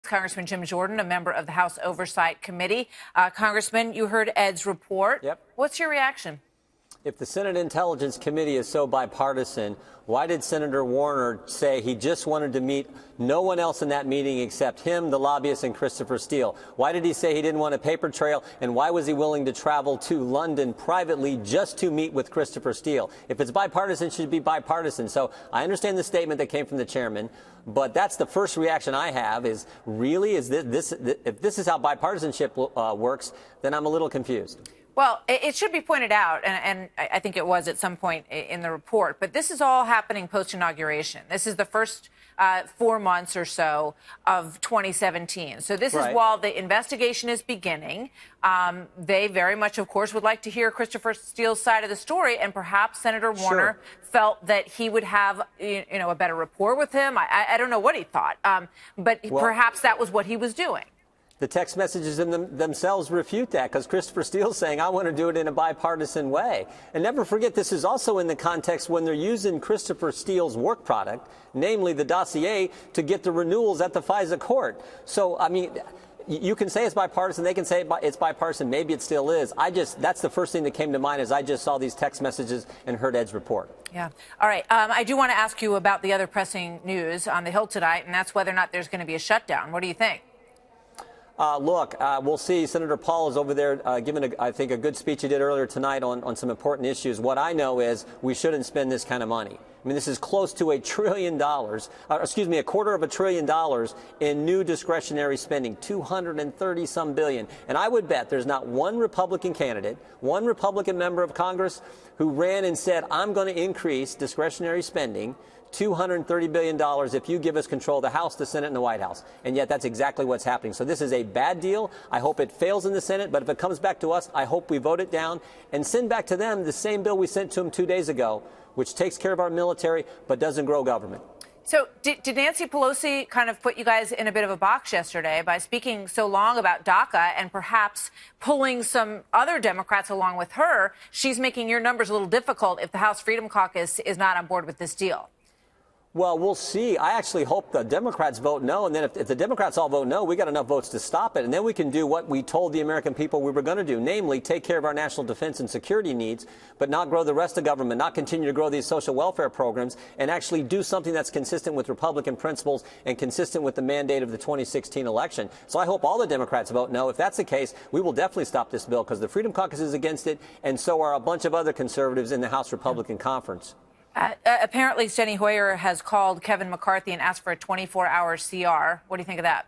Congressman Jim Jordan, a member of the House Oversight Committee. Congressman, you heard Ed's report. Yep. What's your reaction? If the Senate Intelligence Committee is so bipartisan, why did Senator Warner say he just wanted to meet no one else in that meeting except him, the lobbyist, and Christopher Steele? Why did he say he didn't want a paper trail, and why was he willing to travel to London privately just to meet with Christopher Steele? If it's bipartisan, it should be bipartisan. So I understand the statement that came from the chairman, but that's the first reaction I have is, really, is this if this is how bipartisanship works, then I'm a little confused. Well, it should be pointed out, and I think it was at some point in the report, but this is all happening post-inauguration. This is the first 4 months or so of 2017. So this is while the investigation is beginning. They very much, of course, would like to hear Christopher Steele's side of the story, and perhaps Senator Warner felt that he would have, a better rapport with him. I don't know what he thought, but perhaps that was what he was doing. The text messages in themselves refute that, because Christopher Steele's saying, I want to do it in a bipartisan way. And never forget, this is also in the context when they're using Christopher Steele's work product, namely the Dossier, to get the renewals at the FISA court. So, I mean, you can say it's bipartisan. They can say it's bipartisan. Maybe it still is. That's the first thing that came to mind as I just saw these text messages and heard Ed's report. Yeah. All right. I do want to ask you about the other pressing news on the Hill tonight, and that's whether or not there's going to be a shutdown. What do you think? Look, we'll see. Senator Paul is over there giving, I think, a good speech he did earlier tonight on some important issues. What I know is we shouldn't spend this kind of money. I mean, this is close to $1 trillion, a quarter of $1 trillion in new discretionary spending, 230-some billion. And I would bet there's not one Republican candidate, one Republican member of Congress who ran and said, I'm going to increase discretionary spending $230 billion if you give us control of the House, the Senate, and the White House. And yet that's exactly what's happening. So this is a bad deal. I hope it fails in the Senate, but if it comes back to us, I hope we vote it down and send back to them the same bill we sent to them 2 days ago, which takes care of our military but doesn't grow government. So did Nancy Pelosi kind of put you guys in a bit of a box yesterday by speaking so long about DACA and perhaps pulling some other Democrats along with her? She's making your numbers a little difficult if the House Freedom Caucus is not on board with this deal. Well, we'll see. I actually hope the Democrats vote no, and then if the Democrats all vote no, we got enough votes to stop it, and then we can do what we told the American people we were going to do, namely take care of our national defense and security needs, but not grow the rest of government, not continue to grow these social welfare programs, and actually do something that's consistent with Republican principles and consistent with the mandate of the 2016 election. So I hope all the Democrats vote no. If that's the case, we will definitely stop this bill, because the Freedom Caucus is against it, and so are a bunch of other conservatives in the House Republican Conference. Apparently, Steny Hoyer has called Kevin McCarthy and asked for a 24-hour CR. What do you think of that?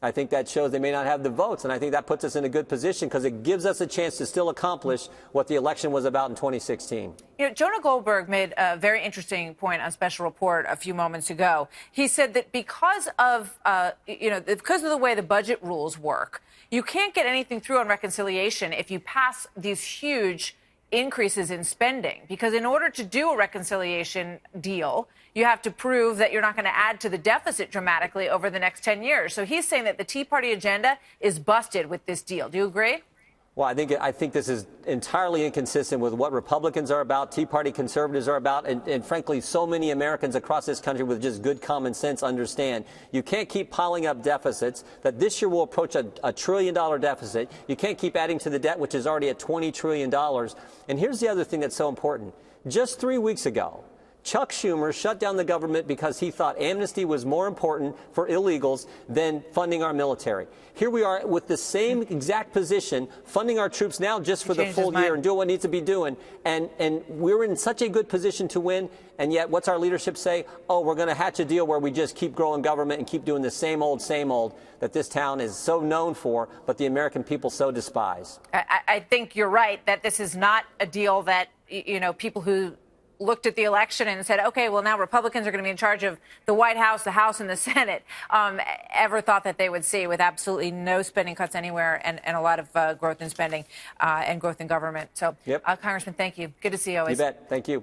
I think that shows they may not have the votes, and I think that puts us in a good position because it gives us a chance to still accomplish what the election was about in 2016. Jonah Goldberg made a very interesting point on Special Report a few moments ago. He said that because of the way the budget rules work, you can't get anything through on reconciliation if you pass these huge increases in spending, because in order to do a reconciliation deal, you have to prove that you're not going to add to the deficit dramatically over the next 10 years. So he's saying that the Tea Party agenda is busted with this deal. Do you agree? Well, I think this is entirely inconsistent with what Republicans are about, Tea Party conservatives are about, and frankly, so many Americans across this country with just good common sense understand. You can't keep piling up deficits, that this year will approach a $1 trillion deficit. You can't keep adding to the debt, which is already at $20 trillion. And here's the other thing that's so important. Just 3 weeks ago, Chuck Schumer shut down the government because he thought amnesty was more important for illegals than funding our military. Here we are with the same exact position, funding our troops now just for the full year and doing what needs to be doing. And we're in such a good position to win. And yet, what's our leadership say? Oh, we're going to hatch a deal where we just keep growing government and keep doing the same old that this town is so known for, but the American people so despise. I think you're right that this is not a deal that, people who looked at the election and said, okay, well, now Republicans are going to be in charge of the White House, the House, and the Senate, ever thought that they would see, with absolutely no spending cuts anywhere and a lot of growth in spending and growth in government. So, Congressman, thank you. Good to see you always. You bet. Thank you.